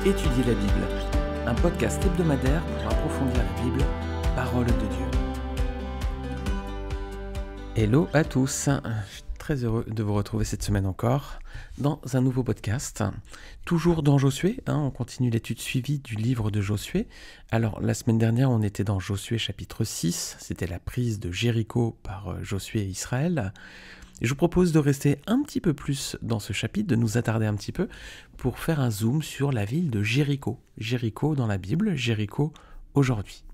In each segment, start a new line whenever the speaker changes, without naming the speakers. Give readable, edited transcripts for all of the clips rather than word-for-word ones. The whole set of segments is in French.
Étudier la Bible, un podcast hebdomadaire pour approfondir la Bible, parole de Dieu. Hello à tous, je suis très heureux de vous retrouver cette semaine encore dans un nouveau podcast. Toujours dans Josué, on continue l'étude suivie du livre de Josué. Alors la semaine dernière on était dans Josué chapitre 6, c'était la prise de Jéricho par Josué et Israël. Je vous propose de rester un petit peu plus dans ce chapitre, de nous attarder un petit peu pour faire un zoom sur la ville de Jéricho. Jéricho dans la Bible, Jéricho aujourd'hui.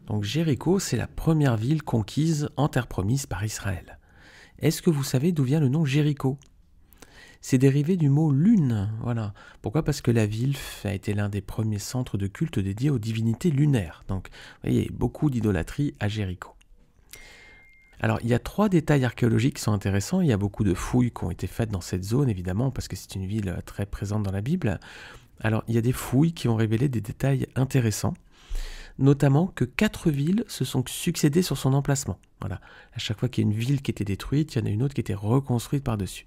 Donc Jéricho, c'est la première ville conquise en terre promise par Israël. Est-ce que vous savez d'où vient le nom Jéricho ? C'est dérivé du mot lune, voilà. Pourquoi ? Parce que la ville a été l'un des premiers centres de culte dédiés aux divinités lunaires. Donc, vous voyez, beaucoup d'idolâtrie à Jéricho. Alors, il y a 3 détails archéologiques qui sont intéressants. Il y a beaucoup de fouilles qui ont été faites dans cette zone, évidemment, parce que c'est une ville très présente dans la Bible. Alors, il y a des fouilles qui ont révélé des détails intéressants, notamment que 4 villes se sont succédées sur son emplacement. Voilà. À chaque fois qu'il y a une ville qui était détruite, il y en a une autre qui était reconstruite par-dessus.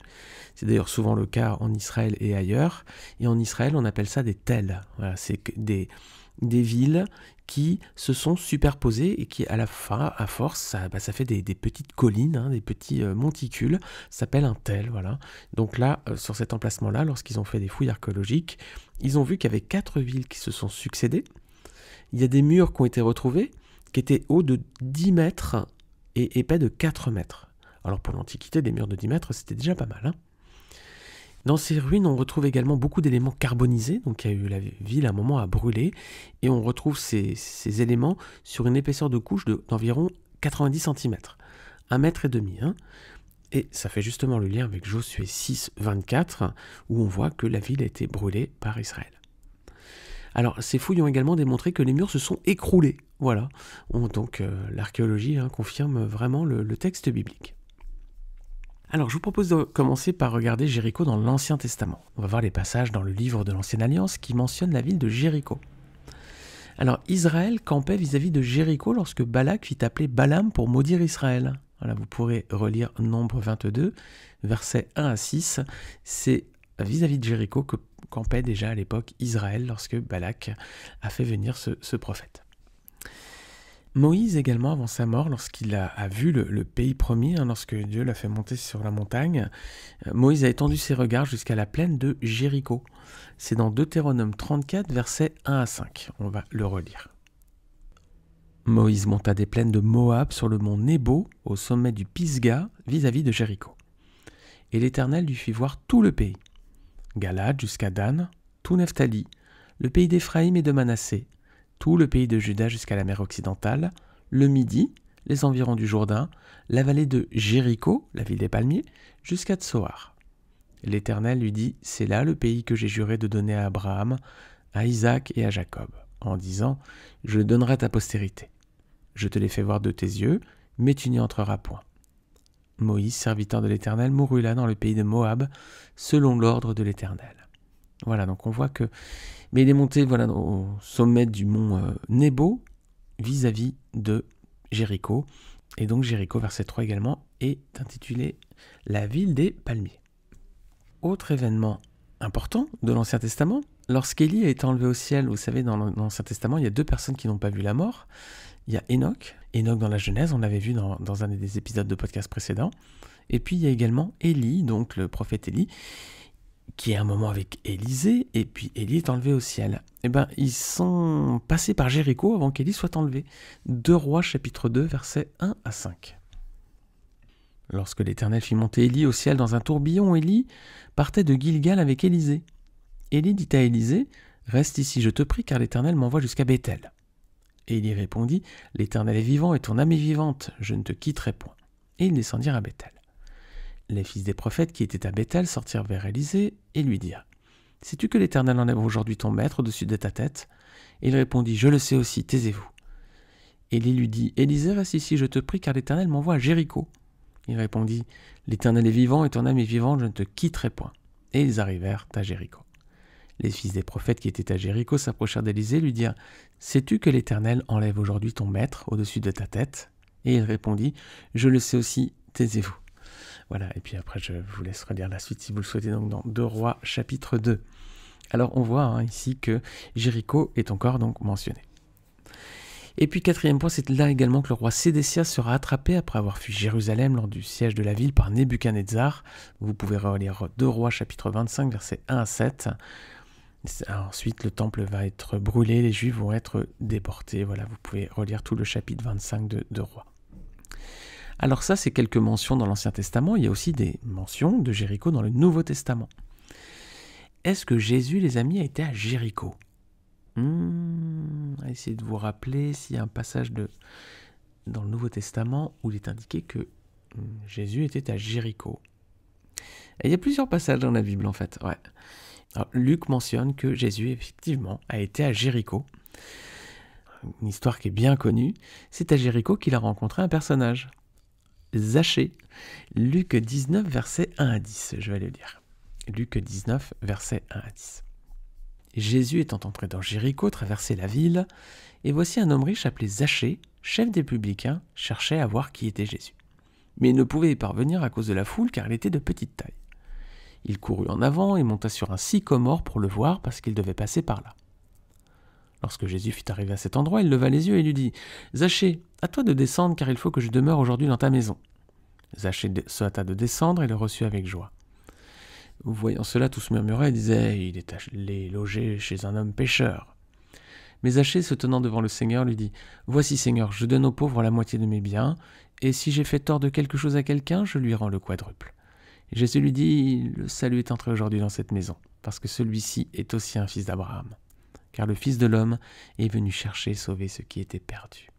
C'est d'ailleurs souvent le cas en Israël et ailleurs. Et en Israël, on appelle ça des tels. Voilà, c'est des villes qui se sont superposées et qui, à la fin, à force, ça fait des petites collines, des petits monticules. Ça s'appelle un tel, voilà. Donc là, sur cet emplacement-là, lorsqu'ils ont fait des fouilles archéologiques, ils ont vu qu'il y avait 4 villes qui se sont succédées. Il y a des murs qui ont été retrouvés, qui étaient hauts de 10 mètres et épais de 4 mètres. Alors pour l'Antiquité, des murs de 10 mètres, c'était déjà pas mal. Dans ces ruines, on retrouve également beaucoup d'éléments carbonisés. Donc il y a eu la ville à un moment à brûler. Et on retrouve ces éléments sur une épaisseur de couche d'environ 90 cm. 1,5 mètre. Et ça fait justement le lien avec Josué 6, 24, où on voit que la ville a été brûlée par Israël. Alors, ces fouilles ont également démontré que les murs se sont écroulés. Voilà. Donc, l'archéologie confirme vraiment le texte biblique. Alors, je vous propose de commencer par regarder Jéricho dans l'Ancien Testament. On va voir les passages dans le livre de l'Ancienne Alliance qui mentionnent la ville de Jéricho. Alors, Israël campait vis-à-vis de Jéricho lorsque Balak fit appeler Balaam pour maudire Israël. Voilà, vous pourrez relire Nombre 22, versets 1 à 6. C'est vis-à-vis de Jéricho que campait déjà à l'époque Israël lorsque Balak a fait venir ce prophète. Moïse également, avant sa mort, lorsqu'il a vu le pays promis, lorsque Dieu l'a fait monter sur la montagne, Moïse a étendu ses regards jusqu'à la plaine de Jéricho. C'est dans Deutéronome 34, versets 1 à 5. On va le relire. Moïse monta des plaines de Moab sur le mont Nebo, au sommet du Pisga, vis-à-vis de Jéricho. Et l'Éternel lui fit voir tout le pays. Galad jusqu'à Dan, tout Nephtali, le pays d'Éphraïm et de Manassé, tout le pays de Juda jusqu'à la mer occidentale, le Midi, les environs du Jourdain, la vallée de Jéricho, la ville des palmiers, jusqu'à Tsoar. L'Éternel lui dit, c'est là le pays que j'ai juré de donner à Abraham, à Isaac et à Jacob, en disant, je le donnerai à ta postérité. Je te l'ai fait voir de tes yeux, mais tu n'y entreras point. Moïse, serviteur de l'Éternel, mourut là dans le pays de Moab, selon l'ordre de l'Éternel. Voilà, donc on voit que... Mais il est monté au sommet du mont Nebo, vis-à-vis de Jéricho. Et donc Jéricho, verset 3 également, est intitulé « La ville des palmiers ». Autre événement important de l'Ancien Testament, lorsqu'Élie a été enlevé au ciel, vous savez, dans l'Ancien Testament, il y a 2 personnes qui n'ont pas vu la mort. Il y a Enoch dans la Genèse, on l'avait vu dans un des épisodes de podcast précédents. Et puis il y a également Élie, donc le prophète Élie, qui est à un moment avec Élisée, et puis Élie est enlevé au ciel. Ils sont passés par Jéricho avant qu'Élie soit enlevé. 2 Rois chapitre 2, versets 1 à 5. Lorsque l'Éternel fit monter Élie au ciel dans un tourbillon, Élie partait de Gilgal avec Élisée. Élie dit à Élisée, « Reste ici, je te prie, car l'Éternel m'envoie jusqu'à Béthel. » Et Élie répondit, « L'Éternel est vivant et ton âme est vivante, je ne te quitterai point. » Et ils descendirent à Béthel. Les fils des prophètes qui étaient à Béthel sortirent vers Élisée et lui dirent, « Sais-tu que l'Éternel enlève aujourd'hui ton maître au-dessus de ta tête ?» Et il répondit, « Je le sais aussi, taisez-vous. » Élie lui dit, « Élisée, reste ici, je te prie, car l'Éternel m'envoie à Jéricho. » Il répondit, « L'Éternel est vivant et ton âme est vivante, je ne te quitterai point. » Et ils arrivèrent à Jéricho. Les fils des prophètes qui étaient à Jéricho s'approchèrent d'Élisée et lui dirent, « Sais-tu que l'Éternel enlève aujourd'hui ton maître au-dessus de ta tête ?» Et il répondit, « Je le sais aussi, taisez-vous. » Voilà, et puis après je vous laisse relire la suite si vous le souhaitez, donc dans 2 Rois chapitre 2. Alors on voit ici que Jéricho est encore donc mentionné. Et puis quatrième point, c'est là également que le roi Sédécias sera attrapé après avoir fui Jérusalem lors du siège de la ville par Nebuchadnezzar. Vous pouvez relire 2 Rois chapitre 25 versets 1 à 7. Ensuite, le temple va être brûlé, les Juifs vont être déportés. Voilà, vous pouvez relire tout le chapitre 25 de Rois. Alors ça, c'est quelques mentions dans l'Ancien Testament. Il y a aussi des mentions de Jéricho dans le Nouveau Testament. Est-ce que Jésus, les amis, a été à Jéricho ? Essayez de vous rappeler s'il y a un passage dans le Nouveau Testament où il est indiqué que Jésus était à Jéricho. Et il y a plusieurs passages dans la Bible en fait. Ouais. Alors, Luc mentionne que Jésus effectivement a été à Jéricho. Une histoire qui est bien connue. C'est à Jéricho qu'il a rencontré un personnage, Zachée. Luc 19 versets 1 à 10. Je vais le lire. Luc 19 versets 1 à 10. Jésus étant entré dans Jéricho, traversait la ville, et voici un homme riche appelé Zachée, chef des publicains, cherchait à voir qui était Jésus. Mais il ne pouvait y parvenir à cause de la foule, car il était de petite taille. Il courut en avant et monta sur un sycomore pour le voir, parce qu'il devait passer par là. Lorsque Jésus fut arrivé à cet endroit, il leva les yeux et lui dit « Zachée, à toi de descendre, car il faut que je demeure aujourd'hui dans ta maison. » Zachée se hâta de descendre et le reçut avec joie. Voyant cela, tous murmuraient et disaient « Il est allé loger chez un homme pécheur. » Mais Zachée, se tenant devant le Seigneur, lui dit « Voici, Seigneur, je donne aux pauvres la moitié de mes biens, et si j'ai fait tort de quelque chose à quelqu'un, je lui rends le quadruple. » Et Jésus lui dit « Le salut est entré aujourd'hui dans cette maison, parce que celui-ci est aussi un fils d'Abraham. Car le Fils de l'homme est venu chercher et sauver ce qui était perdu. »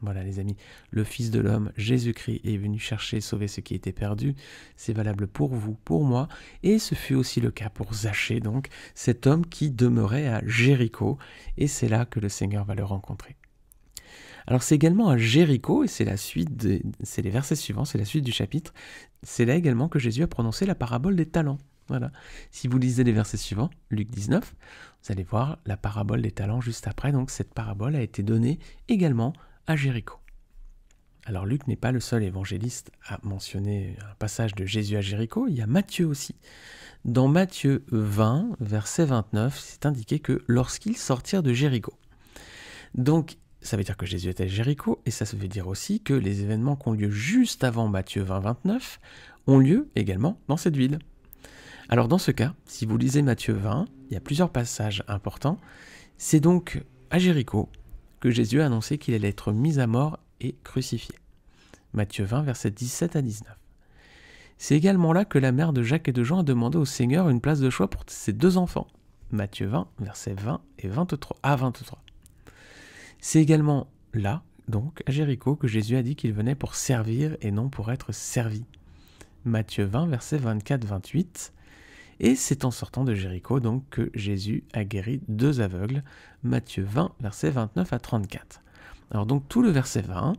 Voilà les amis, le Fils de l'homme, Jésus-Christ, est venu chercher et sauver ce qui était perdu. C'est valable pour vous, pour moi, et ce fut aussi le cas pour Zachée, donc cet homme qui demeurait à Jéricho, et c'est là que le Seigneur va le rencontrer. Alors c'est également à Jéricho, et c'est c'est les versets suivants, c'est la suite du chapitre, c'est là également que Jésus a prononcé la parabole des talents. Voilà. Si vous lisez les versets suivants, Luc 19, vous allez voir la parabole des talents juste après, donc cette parabole a été donnée également à Jéricho. Alors Luc n'est pas le seul évangéliste à mentionner un passage de Jésus à Jéricho, il y a Matthieu aussi. Dans Matthieu 20, verset 29, c'est indiqué que lorsqu'ils sortirent de Jéricho. Donc ça veut dire que Jésus était à Jéricho, et ça veut dire aussi que les événements qui ont lieu juste avant Matthieu 20, 29 ont lieu également dans cette ville. Alors dans ce cas, si vous lisez Matthieu 20, il y a plusieurs passages importants. C'est donc à Jéricho que Jésus a annoncé qu'il allait être mis à mort et crucifié. Matthieu 20, versets 17 à 19. C'est également là que la mère de Jacques et de Jean a demandé au Seigneur une place de choix pour ses 2 enfants. Matthieu 20, versets 20 et 23 à 23. C'est également là, donc, à Jéricho, que Jésus a dit qu'il venait pour servir et non pour être servi. Matthieu 20, versets 24-28. Et c'est en sortant de Jéricho donc que Jésus a guéri 2 aveugles, Matthieu 20, versets 29 à 34. Alors donc tout le verset 20,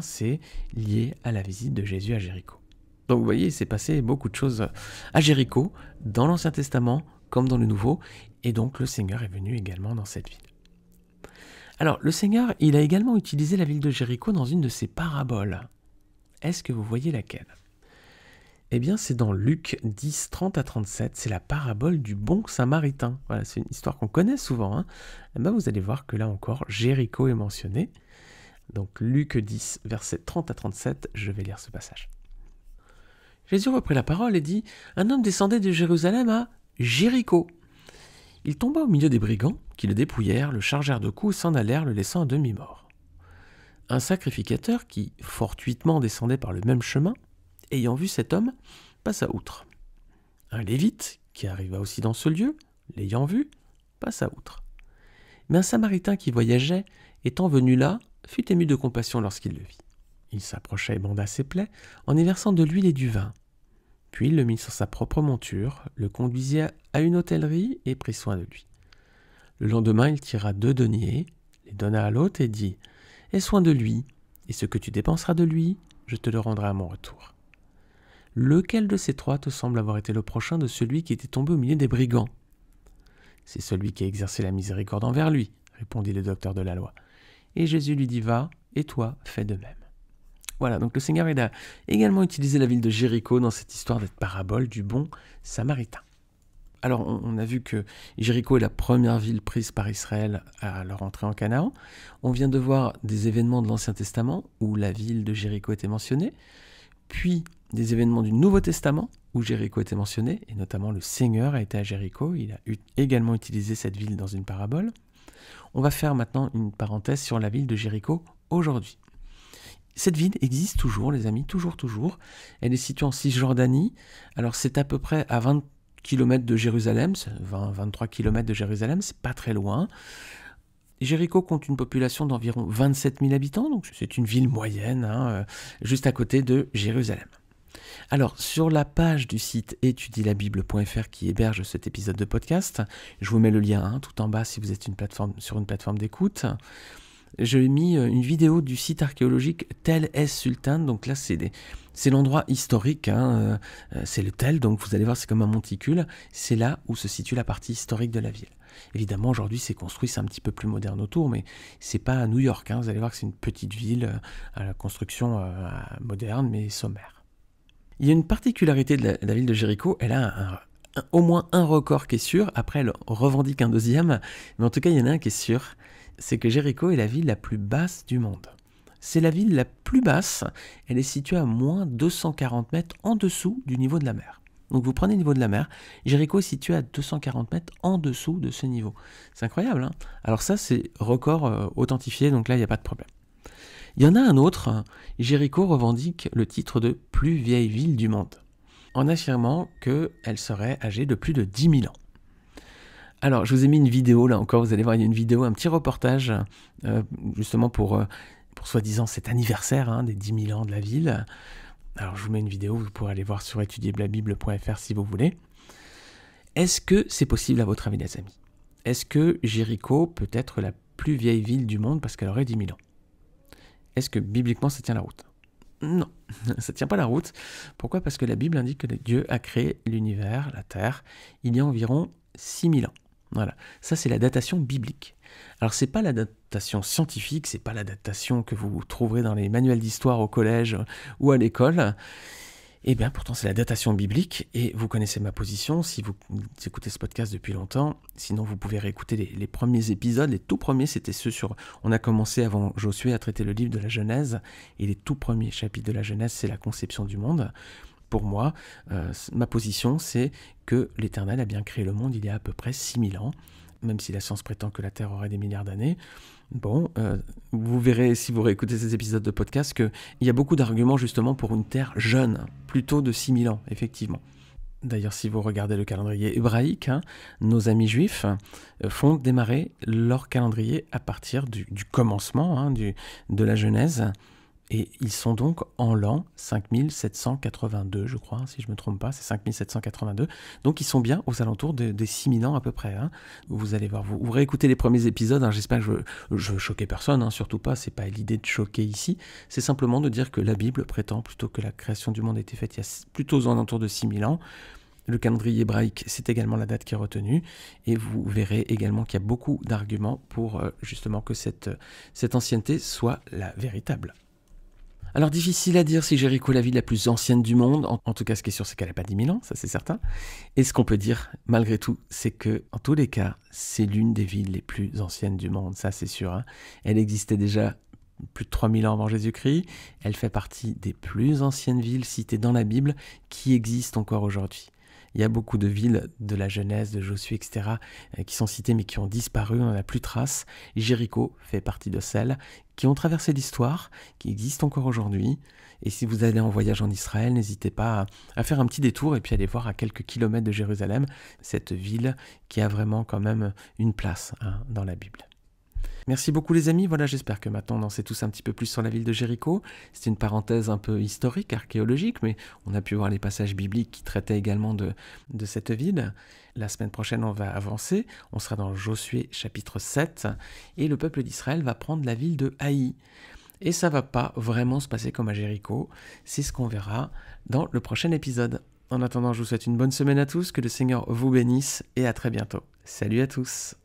c'est lié à la visite de Jésus à Jéricho. Donc vous voyez, il s'est passé beaucoup de choses à Jéricho, dans l'Ancien Testament comme dans le Nouveau, et donc le Seigneur est venu également dans cette ville. Alors le Seigneur, il a également utilisé la ville de Jéricho dans une de ses paraboles. Est-ce que vous voyez laquelle ? Eh bien, c'est dans Luc 10, 30 à 37, c'est la parabole du bon samaritain. Voilà, c'est une histoire qu'on connaît souvent. Vous allez voir que là encore, Jéricho est mentionné. Donc Luc 10, versets 30 à 37, je vais lire ce passage. Jésus reprit la parole et dit « Un homme descendait de Jérusalem à Jéricho. Il tomba au milieu des brigands, qui le dépouillèrent, le chargèrent de coups et s'en allèrent, le laissant à demi-mort. Un sacrificateur qui, fortuitement, descendait par le même chemin, ayant vu cet homme, passa outre. Un lévite, qui arriva aussi dans ce lieu, l'ayant vu, passa outre. Mais un samaritain qui voyageait, étant venu là, fut ému de compassion lorsqu'il le vit. Il s'approcha et banda ses plaies, en y versant de l'huile et du vin. Puis il le mit sur sa propre monture, le conduisit à une hôtellerie et prit soin de lui. Le lendemain, il tira 2 deniers, les donna à l'hôte et dit « Aie soin de lui, et ce que tu dépenseras de lui, je te le rendrai à mon retour. » Lequel de ces 3 te semble avoir été le prochain de celui qui était tombé au milieu des brigands ? C'est celui qui a exercé la miséricorde envers lui, répondit le docteur de la loi. Et Jésus lui dit, va, et toi, fais de même. Voilà, donc le Seigneur il a également utilisé la ville de Jéricho dans cette histoire de parabole du bon samaritain. Alors, on a vu que Jéricho est la première ville prise par Israël à leur entrée en Canaan. On vient de voir des événements de l'Ancien Testament où la ville de Jéricho était mentionnée, puis des événements du Nouveau Testament où Jéricho était mentionné, et notamment le Seigneur a été à Jéricho. Il a également utilisé cette ville dans une parabole. On va faire maintenant une parenthèse sur la ville de Jéricho aujourd'hui. Cette ville existe toujours, les amis, toujours. Elle est située en Cisjordanie. Alors, c'est à peu près à 20 km de Jérusalem, 23 km de Jérusalem, c'est pas très loin. Jéricho compte une population d'environ 27 000 habitants, donc c'est une ville moyenne, juste à côté de Jérusalem. Alors, sur la page du site étudielabible.fr qui héberge cet épisode de podcast, je vous mets le lien tout en bas si vous êtes sur une plateforme d'écoute. J'ai mis une vidéo du site archéologique Tel es-Sultan, donc là c'est l'endroit historique, c'est le Tel, donc vous allez voir c'est comme un monticule, c'est là où se situe la partie historique de la ville. Évidemment aujourd'hui c'est construit, c'est un petit peu plus moderne autour, mais c'est pas à New York, vous allez voir que c'est une petite ville à la construction moderne mais sommaire. Il y a une particularité de la ville de Jéricho, elle a au moins un record qui est sûr, après elle revendique un deuxième, mais en tout cas il y en a un qui est sûr, c'est que Jéricho est la ville la plus basse du monde. C'est la ville la plus basse, elle est située à moins 240 mètres en dessous du niveau de la mer. Donc vous prenez le niveau de la mer, Jéricho est situé à 240 mètres en dessous de ce niveau. C'est incroyable, Alors ça c'est record authentifié, donc là il n'y a pas de problème. Il y en a un autre, Jéricho revendique le titre de plus vieille ville du monde, en affirmant qu'elle serait âgée de plus de 10 000 ans. Alors, je vous ai mis une vidéo, là encore, vous allez voir, il y a une vidéo, un petit reportage, justement pour soi-disant cet anniversaire des 10 000 ans de la ville. Alors, je vous mets une vidéo, vous pourrez aller voir sur étudielabible.fr si vous voulez. Est-ce que c'est possible à votre avis, les amis? Est-ce que Jéricho peut être la plus vieille ville du monde parce qu'elle aurait 10 000 ans? Est-ce que bibliquement ça tient la route? Non, ça ne tient pas la route. Pourquoi? Parce que la Bible indique que Dieu a créé l'univers, la Terre, il y a environ 6 000 ans. Voilà, ça c'est la datation biblique. Alors c'est pas la datation scientifique, c'est pas la datation que vous trouverez dans les manuels d'histoire au collège ou à l'école. Eh bien pourtant c'est la datation biblique et vous connaissez ma position si vous écoutez ce podcast depuis longtemps. Sinon vous pouvez réécouter les premiers épisodes. Les tout premiers c'était ceux sur... On a commencé avant Josué à traiter le livre de la Genèse et les tout premiers chapitres de la Genèse c'est la conception du monde. Pour moi, ma position, c'est que l'Éternel a bien créé le monde il y a à peu près 6 000 ans, même si la science prétend que la Terre aurait des milliards d'années. Bon, vous verrez, si vous réécoutez ces épisodes de podcast, qu'il y a beaucoup d'arguments justement pour une Terre jeune, plutôt de 6 000 ans, effectivement. D'ailleurs, si vous regardez le calendrier hébraïque, nos amis juifs font démarrer leur calendrier à partir du commencement de la Genèse. Et ils sont donc en l'an 5782, je crois, si je ne me trompe pas, c'est 5782. Donc ils sont bien aux alentours des 6000 ans à peu près. Vous allez voir, vous réécoutez les premiers épisodes, j'espère que je veux choquer personne, surtout pas, c'est pas l'idée de choquer ici. C'est simplement de dire que la Bible prétend plutôt que la création du monde a été faite il y a plutôt aux alentours de 6000 ans. Le calendrier hébraïque, c'est également la date qui est retenue. Et vous verrez également qu'il y a beaucoup d'arguments pour justement que cette ancienneté soit la véritable. Alors difficile à dire si Jéricho est la ville la plus ancienne du monde, en tout cas ce qui est sûr c'est qu'elle n'a pas 10 000 ans, ça c'est certain. Et ce qu'on peut dire malgré tout, c'est que en tous les cas, c'est l'une des villes les plus anciennes du monde, ça c'est sûr. Elle existait déjà plus de 3000 ans avant Jésus-Christ, elle fait partie des plus anciennes villes citées dans la Bible qui existent encore aujourd'hui. Il y a beaucoup de villes de la Genèse, de Josué, etc. qui sont citées mais qui ont disparu, on n'a plus trace. Jéricho fait partie de celles qui ont traversé l'histoire, qui existent encore aujourd'hui. Et si vous allez en voyage en Israël, n'hésitez pas à faire un petit détour et puis aller voir à quelques kilomètres de Jérusalem cette ville qui a vraiment quand même une place dans la Bible. Merci beaucoup les amis, voilà j'espère que maintenant on en sait tous un petit peu plus sur la ville de Jéricho. C'était une parenthèse un peu historique, archéologique, mais on a pu voir les passages bibliques qui traitaient également de cette ville. La semaine prochaine on va avancer, on sera dans Josué chapitre 7 et le peuple d'Israël va prendre la ville de Haï. Et ça va pas vraiment se passer comme à Jéricho, c'est ce qu'on verra dans le prochain épisode. En attendant, je vous souhaite une bonne semaine à tous, que le Seigneur vous bénisse et à très bientôt. Salut à tous!